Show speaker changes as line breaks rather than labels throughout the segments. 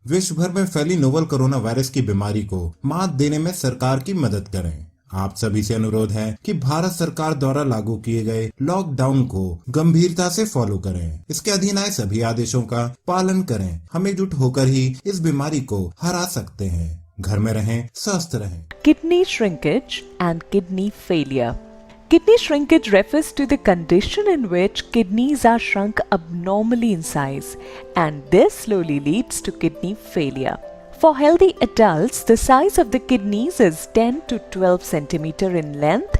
विश्व भर में फैली नोवल कोरोना वायरस की बीमारी को मात देने में सरकार की मदद करें। आप सभी से अनुरोध है कि भारत सरकार द्वारा लागू किए गए लॉकडाउन को गंभीरता से फॉलो करें। इसके अधीन आए सभी आदेशों का पालन करें। हम एकजुट होकर ही इस बीमारी को हरा सकते हैं। घर में रहें, स्वस्थ रहें।
Kidney shrinkage and kidney failure. Kidney shrinkage refers to the condition in which kidneys are shrunk abnormally in size, and this slowly leads to kidney failure. For healthy adults, the size of the kidneys is 10 to 12 centimeter in length,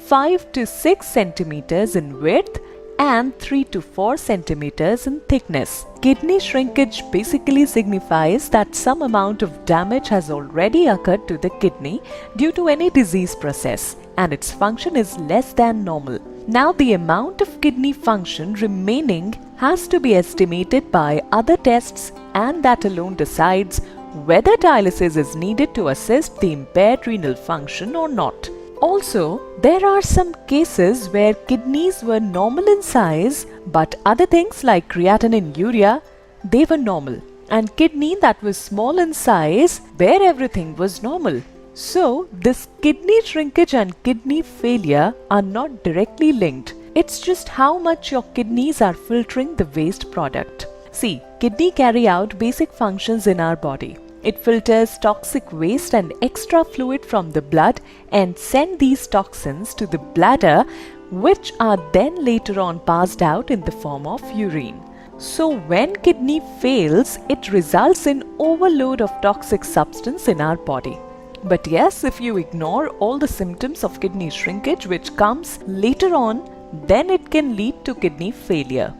5 to 6 centimeters in width, and 3 to 4 centimeters in thickness. Kidney shrinkage basically signifies that some amount of damage has already occurred to the kidney due to any disease process, and its function is less than normal. Now, the amount of kidney function remaining has to be estimated by other tests, and that alone decides whether dialysis is needed to assist the impaired renal function or not. Also, there are some cases where kidneys were normal in size, but other things like creatinine, urea, they were normal, and kidney that was small in size where everything was normal. So, this kidney shrinkage and kidney failure are not directly linked. It's just how much your kidneys are filtering the waste product. See, kidney carry out basic functions in our body. It filters toxic waste and extra fluid from the blood and send these toxins to the bladder, which are then later on passed out in the form of urine. So when kidney fails, it results in overload of toxic substance in our body. But yes, if you ignore all the symptoms of kidney shrinkage which comes later on, then it can lead to kidney failure.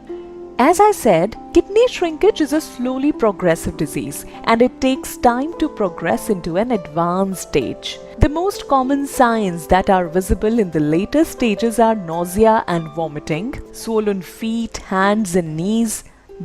As I said, kidney shrinkage is a slowly progressive disease, and it takes time to progress into an advanced stage. The most common signs that are visible in the later stages are nausea and vomiting, swollen feet, hands and knees,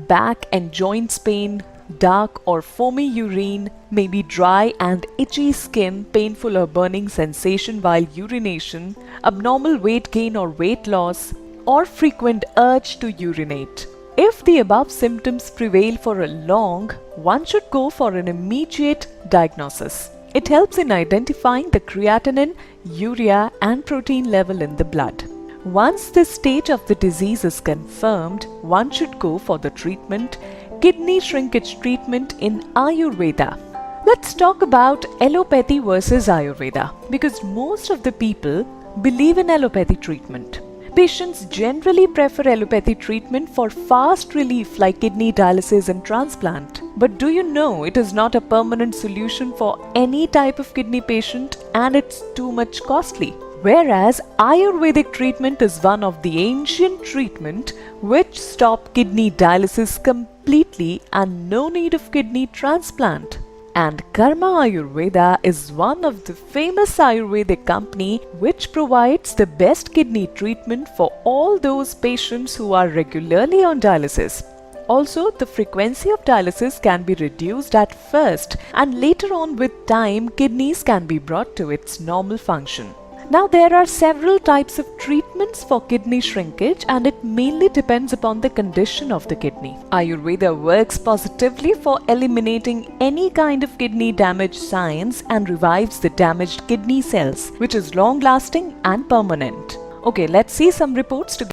back and joints pain, dark or foamy urine, maybe dry and itchy skin, painful or burning sensation while urination, abnormal weight gain or weight loss, or frequent urge to urinate. If the above symptoms prevail for a long, one should go for an immediate diagnosis. It helps in identifying the creatinine, urea and protein level in the blood. Once this stage of the disease is confirmed, one should go for the treatment, kidney shrinkage treatment in Ayurveda. Let's talk about allopathy versus Ayurveda, because most of the people believe in allopathy treatment. Patients generally prefer allopathy treatment for fast relief like kidney dialysis and transplant. But do you know it is not a permanent solution for any type of kidney patient, and it's too much costly. Whereas Ayurvedic treatment is one of the ancient treatment which stop kidney dialysis completely and no need of kidney transplant. And Karma Ayurveda is one of the famous Ayurvedic company which provides the best kidney treatment for all those patients who are regularly on dialysis. Also, the frequency of dialysis can be reduced at first, and later on with time, kidneys can be brought to its normal function. Now, there are several types of treatments for kidney shrinkage, and it mainly depends upon the condition of the kidney. Ayurveda works positively for eliminating any kind of kidney damage signs and revives the damaged kidney cells, which is long lasting and permanent. Okay, let's see some reports together.